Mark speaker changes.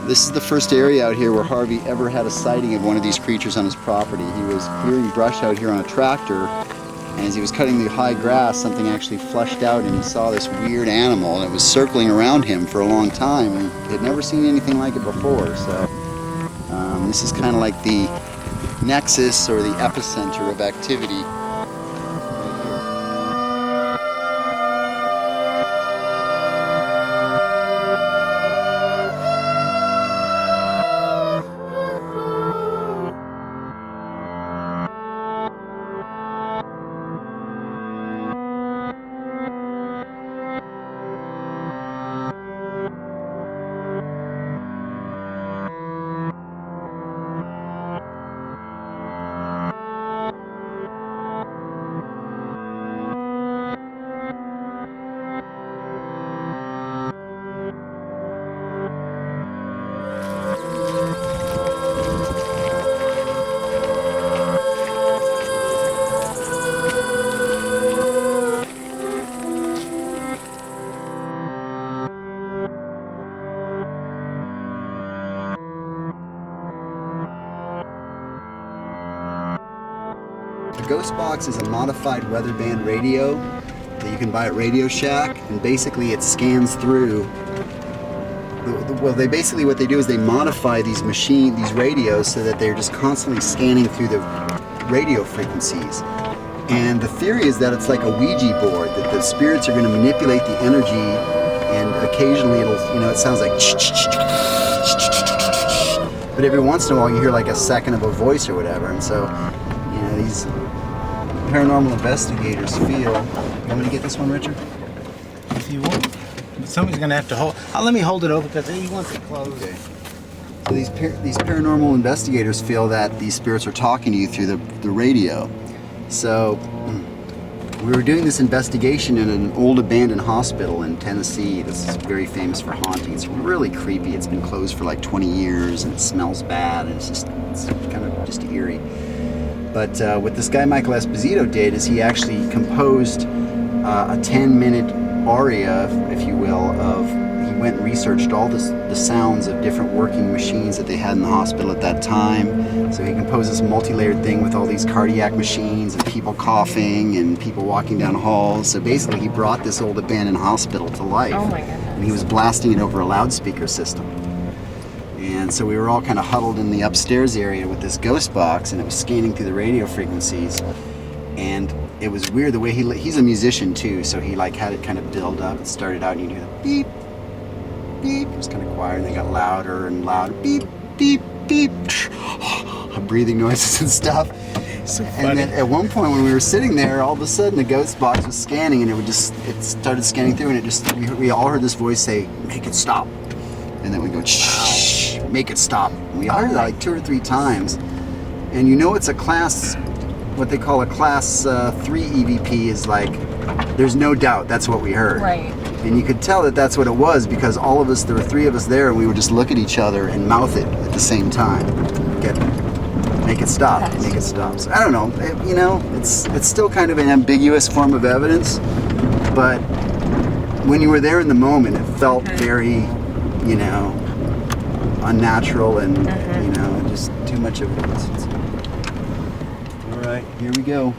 Speaker 1: This is the first area out here where Harvey ever had a sighting of one of these creatures on his property. He was clearing brush out here on a tractor, and as he was cutting the high grass, something actually flushed out and he saw this weird animal, and it was circling around him for a long time, and he had never seen anything like it before. So this is kind of like the nexus or the epicenter of activity. The Ghost Box is a modified weather band radio that you can buy at Radio Shack, and basically it scans through. Well, what they do is they modify these radios so that they're just constantly scanning through the radio frequencies. And the theory is that it's like a Ouija board, that the spirits are going to manipulate the energy, and occasionally it sounds like but every once in a while you hear like a second of a voice or whatever, and so these paranormal investigators feel. You want me to get this one, Richard?
Speaker 2: If you want. Somebody's gonna have to hold. Let me hold it over because he wants it closed.
Speaker 1: Okay. So these paranormal investigators feel that these spirits are talking to you through the radio. So we were doing this investigation in an old abandoned hospital in Tennessee. This is very famous for haunting. It's really creepy. It's been closed for like 20 years and it smells bad, and it's kind of just eerie. But what this guy Michael Esposito did is he actually composed a 10-minute aria, if you will, he went and researched all the sounds of different working machines that they had in the hospital at that time. So he composed this multi-layered thing with all these cardiac machines and people coughing and people walking down halls. So basically he brought this old abandoned hospital to life.
Speaker 3: Oh my goodness.
Speaker 1: And he was blasting it over a loudspeaker system. And so we were all kind of huddled in the upstairs area with this ghost box, and it was scanning through the radio frequencies. And it was weird the way he's a musician too, so he like had it kind of build up. It started out and you'd hear the beep, beep. It was kind of quiet, and then got louder and louder. Beep, beep, beep. Breathing noises and stuff.
Speaker 2: So
Speaker 1: and then at one point when we were sitting there, all of a sudden the ghost box was scanning, and it started scanning through, and we all heard this voice say, "Make it stop." And then we go, "Shh, make it stop." And we heard that like 2 or 3 times. And it's a class, what they call a class 3 EVP is like, there's no doubt that's what we heard.
Speaker 3: Right.
Speaker 1: And you could tell that that's what it was because all of us, there were 3 of us there, and we would just look at each other and mouth it at the same time. Make it stop, make it stop. So I don't know, it's still kind of an ambiguous form of evidence, but when you were there in the moment, it felt very, unnatural and, just too much of it. All right, here we go.